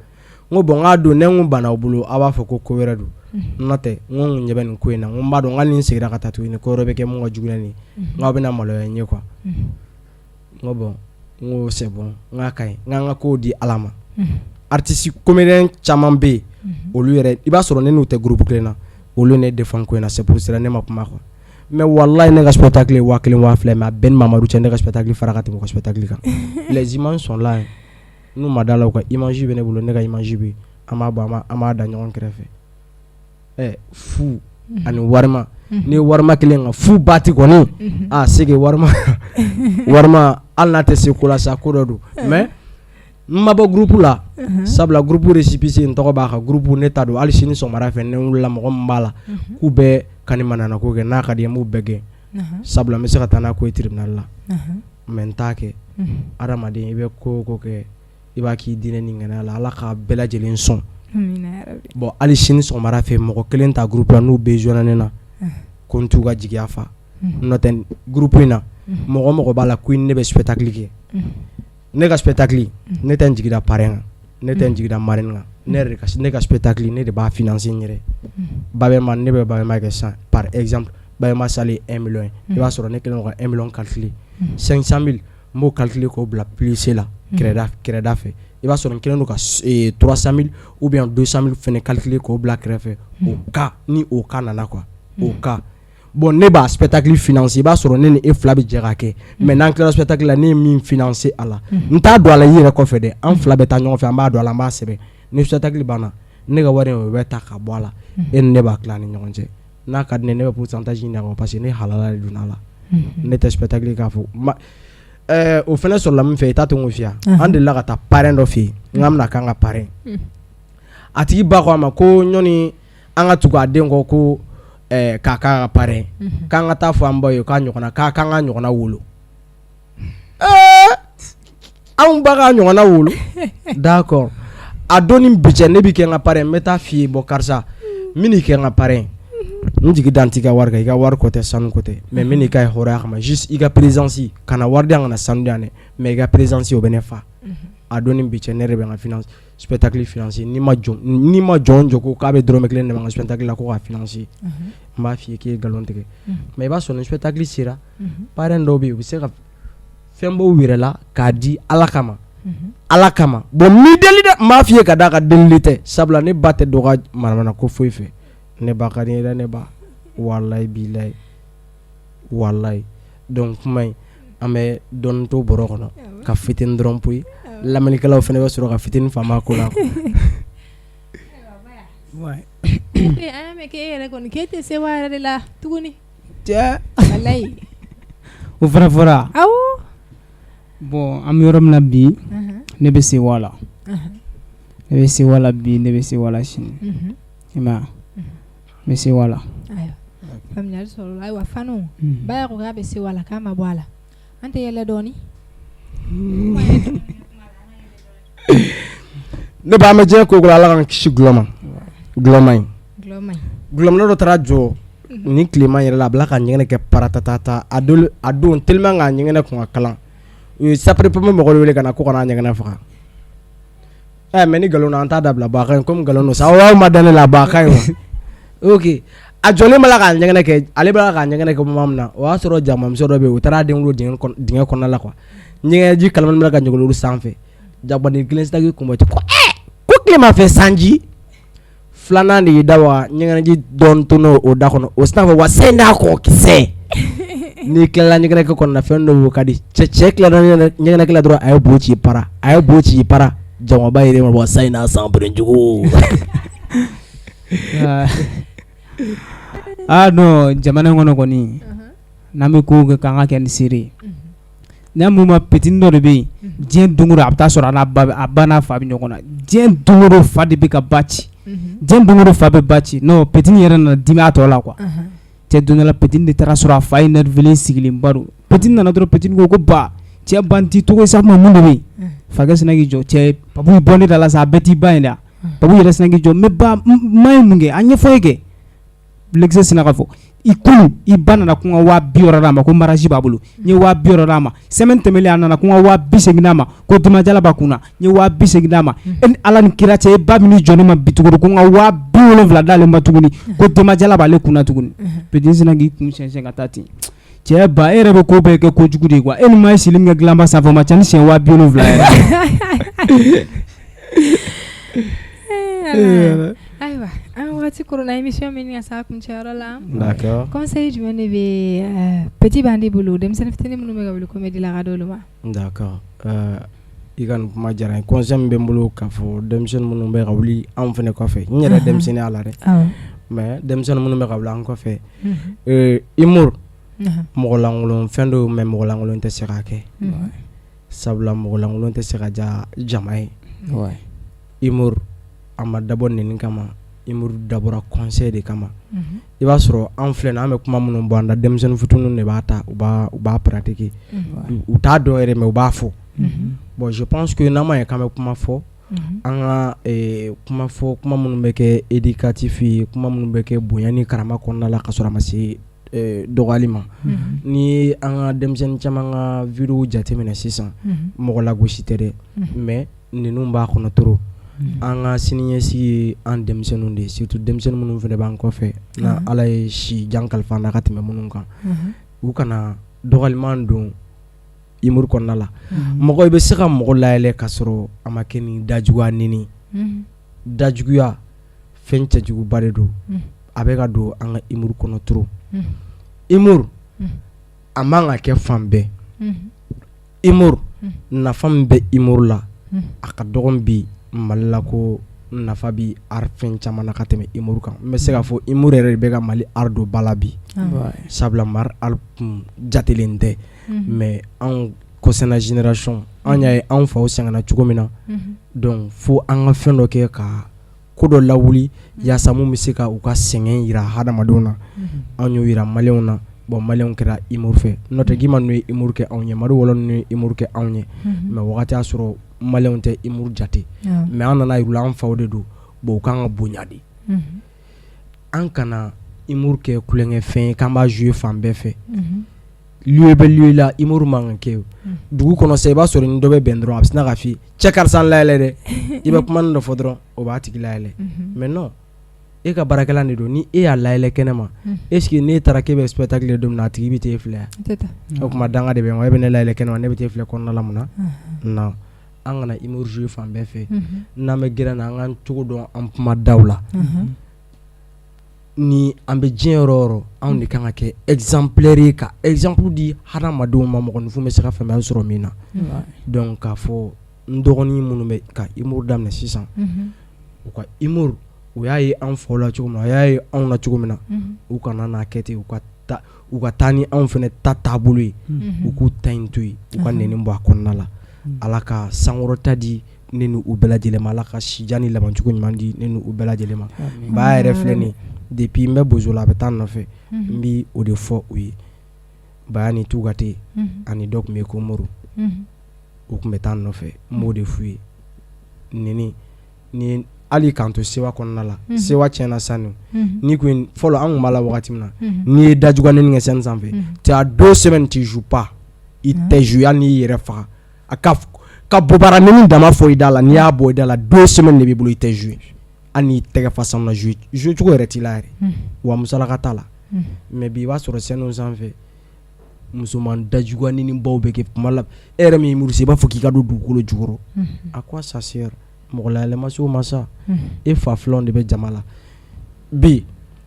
n ko bon n k'a don ne ko banna aw bolo aw b'a fɔ ko wɛrɛ don n'o tɛ n ko n ɲɛ bɛ nin ko in na n ko n b'a dɔn hali ni n seginna ka taa tuguni ko wɛrɛ bɛ kɛ mun ka jugu ni n k'aw bɛna maloya n ye quoi n ko bon n ko c'est bon n k'a ka ɲi n k'an ka kow di Ala ma artiste comédien caman bɛ yen olu yɛrɛ i b'a sɔrɔ ne n'u tɛ groupe kelen na olu ne défend ko in na c'est pour cela ne ma kuma quoi mais wallahi ne ka spectacle ye 1000-2000 mais a bɛɛ ni Mamadu cɛ ne ka spectacle fara ka tɛmɛ u ka spectacle kan les images sont là n'u ma da la u ka image bɛ ne bolo ne ka image bɛ an b'a bɔ an b'a da ɲɔgɔn kɛrɛfɛ fu ani warima ni warima kelen ka fu bati kɔni c'est que warima hali n'a tɛ se ko la sa ko dɔ don mais n ma bɔ groupe la sabula groupe récépissé n tɔgɔ b'a kan groupe ne ta don hali sini sɔgɔmada fɛ ne wulila mɔgɔ min b'a la k'u bɛɛ kanimanana ko kɛ n'a ka di n b'u bɛɛ gɛn sabula n bɛ se ka taa n'a ko ye tribunal la mais n t'a kɛ adamaden i bɛ ko o ko kɛ i b'a k'i diinɛ ni ŋaniya la Ala ka bɛɛ lajɛlen sɔn bon hali sini sɔgɔmada fɛ mɔgɔ kelen ta groupe la n'u bɛɛ joina ne na ko n t'u ka jigiya fa n'o tɛ groupe in na mɔgɔ b'a la ko ne bɛ spectacle kɛ ne ka spectacle ne tɛ n jigida parrain kan ne tɛ n jigida marraine kan ne ka spectacle ne de b'a financer n yɛrɛ Babema ne bɛ Babema kɛ sisan par exemple Babema salle 1 million i b'a sɔrɔ ne kelen don ka 1 million calculer 500 000 n b'o calculer k'o bila plus la kɛrɛda fɛ i b'a sɔrɔ n kelen don ka 300 000 ou bien 200 000 fɛnɛ calculer k'o bila kɛrɛfɛ o cas ni o cas nana quoi o cas bon ne b'a spectacle financer i b'a sɔrɔ ne ni e fila bɛ jɛ ka kɛ mais n'an tilala spectacle la ne ye min financer a la n t'a don a la i yɛrɛ kɔfɛ dɛ an fila bɛ taa ɲɔgɔn fɛ an b'a don a la an b'a sɛbɛn ni spectacle banna ne ka wari o bɛ ta ka bɔ a la e ni ne b'a tila ni ɲɔgɔn cɛ n'a ka di ne bɛ pourcentage ɲini a kɔ parce que ne halala de donna a la ne tɛ spectacle k'a fɔ o fɛnɛ sɔrɔla min fɛ i t'a to n ko fiya an delila ka taa parrain dɔ fɛ yen n k'an bɛna k'an ka parrain a tigi ba ko a ma ko ɲɔni an ka tugu a den kɔ ko k'a k'a ka parrain k'an ka taa fɔ an ba ye k'a ɲɔgɔnna k'an ka ɲɔgɔnna wolo anw ba k'a ɲɔgɔnna wolo d'accord a don ni bi cɛ ne bɛ kɛ n ka parrain n bɛ taa f'i ye bɔ karisa n bɛ n'i kɛ n ka parrain n jigi dan t'i ka wari kan i ka wari ko tɛ sanu ko tɛ mais n bɛ n'i ka hɔrɔnya kama juste i ka présence kana wari di yan kana sanu di yan dɛ mais i ka présence o bɛ ne fa a don ni bi cɛ ne yɛrɛ bɛ n ka finance spectacle financer n'i ma jɔn ko k'a bɛ dɔrɔmɛ kelen de ma n ka spectacle la ko k'a financer n b'a f'i ye k'i ye nkalon tigɛ mais i b'a sɔrɔ ni spectacle sera parrain dɔw bɛ yen u bɛ se ka fɛn b'u yɛrɛ la k'a di Ala kama Ala kama bon mi deli dɛ n b'a f'i ye ka d'a ka delili tɛ sabula ne ba tɛ dɔgɔ manamana ko foyi fɛ ne ba ka di n ye dɛ ne ba walayi bilayi walayi donc kuma in an bɛ dɔɔnin to bɔrɔ kɔnɔ ka fitinin dɔrɔn poyi lamɛnnikɛlaw fana bɛ sɔrɔ ka fitinin faama ko la an y'a mɛn k'e yɛrɛ kɔni k'e tɛ se wa yɛrɛ de la tuguni walayi o fana fɔra awɔ bon an bɛ yɔrɔ min na bi ne bɛ se wa la ne bɛ se wa la bi ne bɛ se wa la sini i ma n bɛ se wa la ayiwa faamuyali sɔrɔ la ayiwa Fano Baya ko k'a bɛ se wa la k'a ma bɔ a la an tɛ yɛlɛ dɔɔni ne b'a mɛn diɲɛ ko ko Ala k'an kisi gulɔ ma gulɔmina dɔ taara jɔ ni tilema yɛrɛ la a bila ka ɲɛgɛnɛ kɛ paratatata a don tellement k'a ɲɛgɛnɛ kun ka kalan u ye sapeur pompier mɔgɔw wele ka na ko ka n'a ɲɛgɛnɛ faga mais ni nkalon na an t'a dabila ba ka ɲi comme nkalon don sa aw ma da ne la ba ka ɲi ok a jɔlen b'a la k'a ɲɛgɛnɛ kɛ ale b'a la k'a ɲɛgɛnɛ kɛ tuma min na o y'a sɔrɔ jamamuso dɔ bɛ yen u taara den wolo dingɛ kɔnɔna la quoi ɲɛgɛnɛji kalamani bɛ ka ɲɔgɔn olu sanfɛ jabaden kelen sitaki kunbɛ ko ko tilemafɛ sanji filanan de y'i da wa ɲɛgɛnɛji dɔɔni to n'o da kɔnɔ o sinafɛ wa sen n'a kɔ kisɛ n'i tilala ɲɛgɛnɛ kɛ kɔnɔ fɛn dɔ ka di cɛ tilala ɲɛgɛnɛ kɛ dɔrɔn a ye bo ci para jamaba yɛrɛ ma wa sa in n'a san berejugu non jamana in kɔnɔ kɔni n'an bɛ ko kɛ k'an ka kɛ ni seere ye n'a mun ma petini dɔ de bɛ yen diɲɛ don o don a bɛ taa sɔrɔ a ba n'a fa bɛ ɲɔgɔn na diɲɛ don o don fa de bɛ ka ba ci diɲɛ don o don fa bɛ ba ci non petini yɛrɛ nana dimi a tɔ la quoi cɛ don dɔ la petini de taara sɔrɔ a fa ye nervelen sigilen ba don petini nana dɔrɔn petini ko ba cɛ ban t'i togo sa kuma mun de bɛ yen fakɛ sinna k'i jɔ cɛ papu bɔ ne da la sa a bɛɛ t'i ba ye dɛ papu yɛrɛ sinna k'i jɔ mais ba ma ye mun kɛ a ɲɛfɔ e kɛ lekisɛ sinna ka fɔ i kunu i ba nana kun ka 200 d'a ma ko mariage b'a bolo n ye 200 d'a ma semaine tɛmɛlen a nana kun ka 280 d'a ma ko dimajala b'a kunna n ye 280 d'a ma e ni Ala ni kira cɛ e ba min jɔ ne ma bi tuguni ko n ka 270 d'ale ma tuguni ko dimajala b'ale kunna tuguni petini sinna k'i kun sɛnsɛn ka taa ten cɛ ba e yɛrɛ bɛ ko bɛɛ kɛ kojugu de ye quoi e ni maa ye sili min kɛ dilanba sanfɛ o ma ca ni siɲɛ 270 yɛrɛ ayiwa an waati korona émission min ka sa kuncɛyɔrɔ la d'accord conseil jumɛn de bɛ petit b'an de bolo denmisɛnnin fitinin minnu bɛ ka wuli comédie la ka di olu ma d'accord i ka nin kuma diyara n ye conseil min bɛ n bolo k'a fɔ denmisɛnnin minnu bɛ ka wuli anw fana kɔfɛ n yɛrɛ denmisɛnnin y'a la dɛ mais denmisɛnnin minnu bɛ ka wuli an kɔfɛ humour mɔgɔ lankolon fɛn dɔw mais mɔgɔ lankolon tɛ se k'a kɛ sabula mɔgɔ lankolon tɛ se ka ja jama ye humour a ma dabɔ nɛni kama humour dabɔra conseil de kama i b'a sɔrɔ an filɛ an bɛ kuma minnu bɔ an da denmisɛnnin fitininw de b'a ta u b'a pratiquer u t'a dɔn yɛrɛ mais u b'a fɔ bon je pense que n'an ma ye k'an bɛ kuma fɔ an ka kuma minnu bɛ kɛ éducatif ye kuma minnu bɛ kɛ bonya ni karama kɔnɔna la ka sɔrɔ a ma se dɔgɔyali ma ni an ka denmisɛnnin caman ka vidéo jateminɛ sisan mɔgɔ lagosi tɛ dɛ mais ninnu b'a kɔnɔ trop an ka siniɲɛsigi ye an denmisɛnninw de ye surtout denmisɛnnin minnu fana b'an kɔfɛ na Ala ye si jan kalifa na ka tɛmɛ minnu kan u kana dɔgɔliman don humour kɔnɔna la mɔgɔ i bɛ se ka mɔgɔ layɛlɛ ka sɔrɔ a ma kɛ ni dajuguya nini dajuguya fɛn cɛjuguba de don a bɛ ka don an ka humour kɔnɔ trop humour a man ka kɛ fan bɛɛ humour nafa min bɛ humour la a ka dɔgɔn bi Mali la ko nafa bi art fɛn caman na ka tɛmɛ humour kan n bɛ se k'a fɔ humour yɛrɛ de bɛ ka Mali art don ba la bi sabula Mali art jatelen tɛ mais anw kɔsana génération an y'a ye anw faw sɛgɛnna cogo min na donc fo an ka fɛn dɔ kɛ ka ko dɔ lawuli yaasa mun bɛ se ka u ka sɛgɛn yira hadamadenw na anw y'o yira maliyɛnw na bon maliyɛnw kɛra humour fɛ n'o tɛ Guima ninnu ye humour kɛ anw ye Madu Wɔlɔ ninnu ye humour kɛ anw ye mais wagati y'a sɔrɔ maliyɛnw tɛ humour jate mais an nana yir'u la an faw de don bon u kan ka bonya de an kana humour kɛ kulonkɛ fɛn ye k'an b'a jouer fan bɛɛ fɛ lieu bɛ lieu la humour man kan kɛ dugu kɔnɔ sa i b'a sɔrɔ ni dɔ bɛ bɛn dɔrɔn a bɛ sina ka f'i ye cɛ karisa an layɛlɛ dɛ i bɛ kuma dɔ fɔ dɔrɔn o b'a tigi layɛlɛ mais non e ka baarakɛla de don ni e y'a layɛlɛ kɛnɛ ma est ce que n'e taara k'e bɛ spectacle de don min na a tigi bɛ t'e filɛ o kuma danga de bɛ n e bɛ ne layɛlɛ kɛnɛ ma ne bɛ t'e filɛ kɔnɔna la mun na non an kana humour jouer fan bɛɛ fɛ n'an bɛ gɛrɛ na an k'an cogo dɔn an kuma daw la ni an bɛ diɲɛ yɔrɔ o yɔrɔ anw de kan ka kɛ exemplaire ye ka exemple di hadamadenw ma mɔgɔninfin bɛ se ka faamuya sɔrɔ min na donc k'a fɔ n dɔgɔnin minnu bɛ ka humour daminɛ sisan u ka humour u y'a ye an faw la cogo min na, u y'a ye anw na cogo min na, u kana n'a kɛ ten, u ka taa ni anw fɛnɛ ta taabolo ye, u k'u ta in to yen, u ka nɛni bɔ a kɔnɔna la. Ala ka sankɔrɔta di ne ni u bɛɛ lajɛlen ma, Ala ka sijan ni labancogo ɲuman di ne ni u bɛɛ lajɛlen ma. Ba yɛrɛ filɛ nin depuis n bɛ bozo la a bɛ taa n nɔfɛ, n bi o de fɔ u ye. Baya ni Tugate ani dɔ tun bɛ ko Moro, u tun bɛ taa n nɔfɛ, n b'o de f'u ye. Nɛni ni hali k'an to sewa kɔnɔna la, sewa tiɲɛna sanu, ni kun fɔlɔ an tun b'a la wagati min na, n'i ye dajugu nɛni kɛ scène sanfɛ, tu as 2 semaines tu joues pas, i tɛ jouer hali n'i yɛrɛ faga, a ka bobara nɛni dama fɔ i da la, n'i y'a bɔ i da la 2 semaines de b'i bolo i tɛ jouer, hali n'i tɛgɛ fa sanu na jouer cogo yɛrɛ t'i la yɛrɛ, wa musalaka t'a la. Mais bi i b'a sɔrɔ scène sanfɛ musoman dajugu nɛni baw bɛ kɛ kuma la, e yɛrɛ min murusi i b'a fɔ k'i ka don dugukolo jukɔrɔ, à quoi ça sert? Mɔgɔ layɛlɛma s'o ma sa, e fa filanw de bɛ jama la. Bi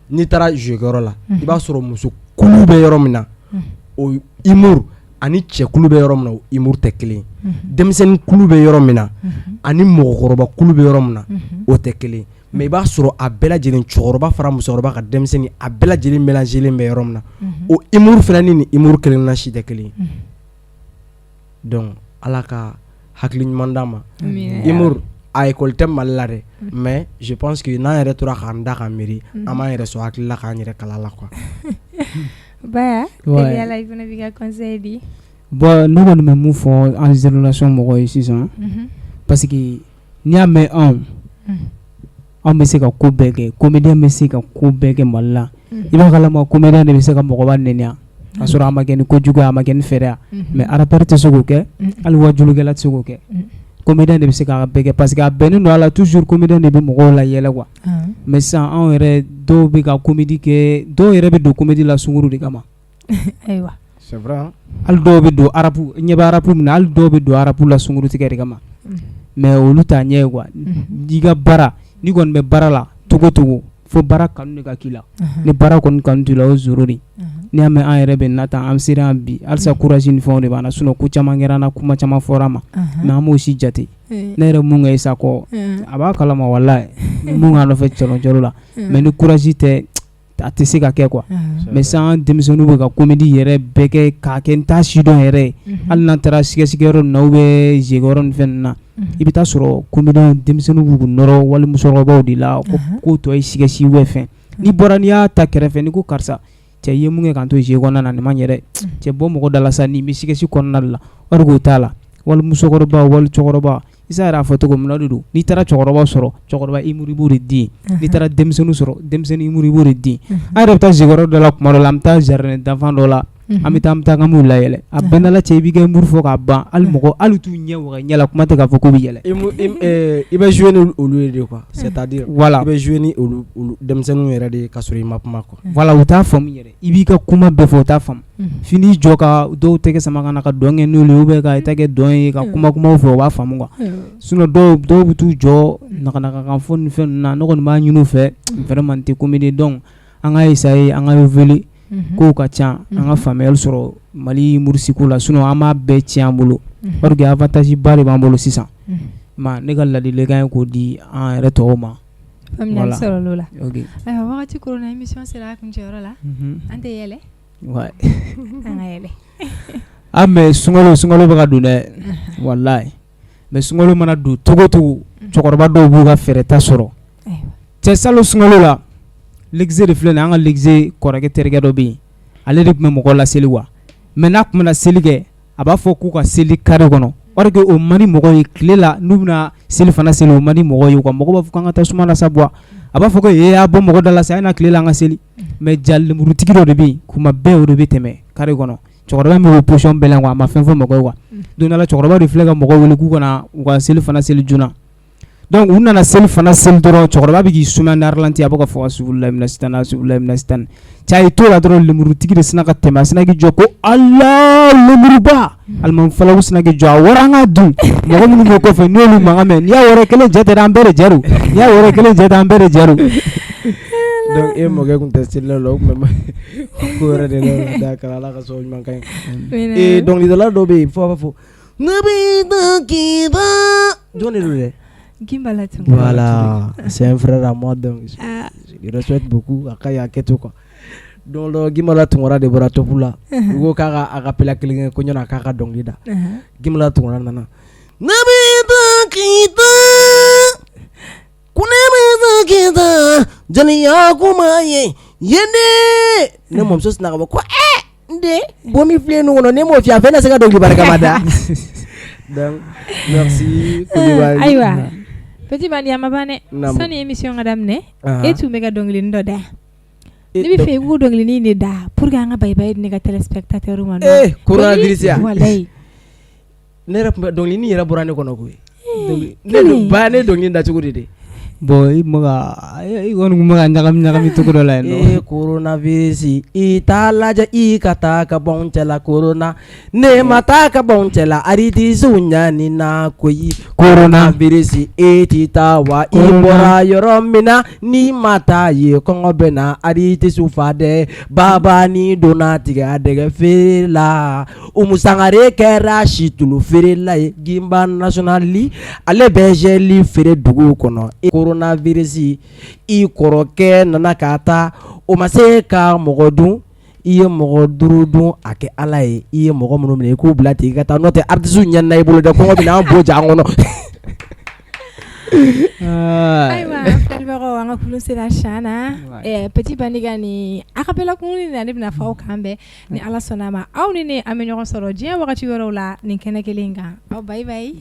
n'i taara jouer yɔrɔ la, i b'a sɔrɔ muso kulu bɛ yɔrɔ min na, o humour ani cɛ kulu bɛ yɔrɔ min na, o humour tɛ kelen. Denmisɛnnin kulu bɛ yɔrɔ min na ani mɔgɔkɔrɔba kulu bɛ yɔrɔ min na, o tɛ kelen. Mais i b'a sɔrɔ a bɛɛ lajɛlen, cɛkɔrɔba fara musokɔrɔba ka denmisɛnnin, a bɛɛ lajɛlen mélangelen bɛ yɔrɔ min na, o humour fɛnɛ ni humour kelen na si tɛ kelen. Donc Ala ka hakili ɲuman d'an ma. Humour a école tɛ Mali la dɛ, mais je pense que n'an yɛrɛ tora k'an da ka miiri, an b'an yɛrɛ sɔrɔ hakili la k'an yɛrɛ kala la quoi. Baya, Yala i fana b'i ka conseil di. Bon ne kɔni bɛ mun fɔ an génération mɔgɔw ye sisan, parce que n'i y'a mɛn anw bɛ se ka ko bɛɛ kɛ, comédien bɛ se ka ko bɛɛ kɛ Mali la, i b'a kalama comédien de bɛ se ka mɔgɔba nɛniya a sɔrɔ a ma kɛ ni kojugu a ma kɛ ni fɛrɛya, mais rappeur tɛ se k'o kɛ, hali wajulukɛla tɛ se k'o kɛ. Comédien de bɛ se k'a bɛɛ kɛ parce que a bɛnnen don a la toujours comédien de bɛ mɔgɔw la yɛlɛ quoi. Mais sisan anw yɛrɛ dɔw bɛ ka comédie kɛ, dɔw yɛrɛ bɛ don comédie la sunkuru de kama. Ayiwa. C'est vrai. Hali dɔw bɛ don arabu, ɲɛ bɛ arabu min na, hali dɔw bɛ don arabu la sunkuru tigɛ de kama. Mais olu t'a ɲɛ ye quoi. I ka baara, n'i kɔni bɛ baara la togo togo, fo baara kanu de ka k'i la. Ni baara kɔni kanu t'i la o zoro de. N'i y'a mɛn an yɛrɛ bɛ na tan an sera yan bi, halisa courage ni fɛnw de b'an na, sinon ko caman kɛra an na, kuma caman fɔra ma, mais an m'o si jate. Ne yɛrɛ mun kɛ isa kɔ, a b'a kalama walahi, mun k'a nɔfɛ cɛlɔncɛlo la, mais ni courage tɛ, a tɛ se ka kɛ quoi. Mais sisan denmisɛnninw bɛ ka comédie yɛrɛ bɛɛ kɛ k'a kɛ n t'a si dɔn yɛrɛ ye, hali n'an taara sigɛsigɛyɔrɔ ninnu na ou bien jigiyɔrɔ ni fɛn ninnu na, i bɛ taa sɔrɔ comédien denmisɛnninw b'u nɔrɔ wali musokɔrɔbaw de la, ko tɔ ye sigɛsi ou bien fɛn. N'i bɔra n'i y'a ta kɛrɛfɛ ni ko karisa cɛ ye mun kɛ k'an to jigi kɔnɔna na nin ma ɲɛ dɛ, cɛ bɔ mɔgɔ da la sa n'i bɛ sigɛsi kɔnɔna de la, wari k'o t'a la, wali musokɔrɔba wali cɛkɔrɔba, Isa yɛrɛ a fɔ cogo min na de don, n'i taara cɛkɔrɔba sɔrɔ cɛkɔrɔba humour i b'o de di, n'i taara denmisɛnnin sɔrɔ denmisɛnnin humour i b'o de di. An yɛrɛ bɛ taa jigiyɔrɔ dɔ la tuma dɔ la, an bɛ taa jardin d'enfant dɔ la, an bɛ taa an b'u layɛlɛ, a bɛɛ n'ala cɛ i b'i ka humour fɔ k'a ban, hali t'u ɲɛ waga ɲɛ la kuma tɛ k'a fɔ k'u bɛ yɛlɛ. I bɛ jouer ni olu ye de quoi, c'est-à-dire voilà, i bɛ jouer ni olu denmisɛnninw yɛrɛ de ka sɔrɔ i ma kuma quoi. Voilà u t'a faamu yɛrɛ, i b'i ka kuma bɛɛ fɔ u t'a faamu, fini jɔ ka dɔw tɛgɛ sama ka na ka dɔn kɛ n'olu ye ou bien ka i ta kɛ dɔn ye ka kumaw fɔ u b'a faamu quoi. Sinon dɔw bɛ t'u jɔ nakanakakan fɔ ni fɛn ninnu na, ne kɔni b'a ɲini u fɛ vraiment tɛ comédie donc an ka essayer an ka révéler kow ka ca, an ka faamuyali sɔrɔ Mali humour la, sinon an b'a bɛɛ tiɲɛ an bolo, parce que avantage ba de b'an bolo sisan. Ma ne ka ladilikan ye k'o di an yɛrɛ tɔw ma. Faamuyali sɔrɔ l'o la. Ok. Ayiwa wagati koronna émission sera a kuncɛyɔrɔ la, an tɛ yɛlɛ. Ouais. An ka yɛlɛ. Ah mais sunkalo bɛ ka don dɛ, wallahi. Mais sunkalo mana don togo togo, cɛkɔrɔba dɔw b'u ka fɛɛrɛta sɔrɔ. Cɛ salo sunkalo la, l'exé de filɛ nin ye, an ka l'exé kɔrɔkɛ terikɛ dɔ bɛ yen, ale de tun bɛ mɔgɔw laseli wa, mais n'a tun bɛna seli kɛ, a b'a fɔ k'u ka seli carré kɔnɔ, or que o man di mɔgɔw ye tile la n'u bɛna seli fana seli o man di mɔgɔw ye quoi, mɔgɔw b'a fɔ k'an ka taa suma la sa bɔ, a b'a fɔ ko a bɔ mɔgɔ da la sa, a ye na tile la an ka seli, mais ja lemurutigi dɔ de bɛ yen, kuma bɛɛ o de bɛ tɛmɛ carré kɔnɔ, cɛkɔrɔba min b'o position bɛɛ la quoi, a ma fɛn fɔ mɔgɔw ye quoi, donc la cɛkɔrɔba de filɛ ka mɔgɔw wele k'u kana u ka seli fana seli joona. Donc u nana seli fana seli dɔrɔn cɛkɔrɔba bɛ k'i sumaya ni ralentir a bɛ ka fɔ asubilayi mina sitana cɛ a ye to la dɔrɔn lemurutigi de sina ka tɛmɛ a sina k'i jɔ ko Ala lemuruba alimamufalaw sina k'i jɔ a wari an ka dun mɔgɔ minnu b'o kɔfɛ n'olu mankan mɛn n'i y'a wɛrɛ kelen jɛ tɛ an bɛɛ de jɛru n'i y'a wɛrɛ kelen jɛ tɛ an bɛɛ de jɛru. Donc e mɔkɛ tun tɛ seli la o tun bɛ ko wɛrɛ de la da kala Ala ka sɔn ɲuman kan ye. Dɔnkilidala dɔw bɛ yen fo a b'a fɔ Nabita kita. Johnny Rule. Gimbala. Voilà, c'est un frère à moi donc je le souhaite beaucoup. Akaya ketu quoi. Donc le Gimbala tungora de bora topula. Ugo kaka akapela kilinga kunyona kaka donglida. Gimbala tungora nana. Nabita kita. Kunema kita. Jani yakumaye. Yende. Ne mom sos na ko nde bomi flé no ne mo fi afena sega dongli barka mada. Donc merci Koulibaly. Aywa. Petit bandi amabane. Sani émission ngadam ne. Et tu mega dongli ndo da. Ni bi fe wu dongli ni da pour ga nga bay bay ni ga téléspectateur man. Coronavirus ya. Wallahi. Ne rap dongli ni yera burane kono ko. Ne ba ne dongli nda chugudi de. Boy maga igon maga nyagam to ko la no coronavirus ita laja ikata ka boncela corona ne mata ka boncela ariti sunya ni na koyi coronavirus etita wa ibora yoromina ni mata ye kongo bena ariti sufade baba ni donatiga de fela umusangare kera shitulu ferela gimba nationally ale bejeli fere dugu kono coronavirus i koroke nana kata o ma se ka mɔgɔ dun i ye mɔgɔ duuru dun a kɛ ala ye i ye mɔgɔ minnu minɛ i k'u bila ten i ka taa n'o tɛ artiste ɲɛna i bolo dɛ kɔngɔ bɛ na an bo ja an kɔnɔ. Ayiwa filibagaw an ka kulu sera siyan na Petit Bandi ka ni acapella kununi na ne bɛna fɔ aw kan bɛɛ ni ala sɔnna a ma aw ni ne an bɛ ɲɔgɔn sɔrɔ diɲɛ wagati wɛrɛw la nin kɛnɛ kelen kan aw bye bye.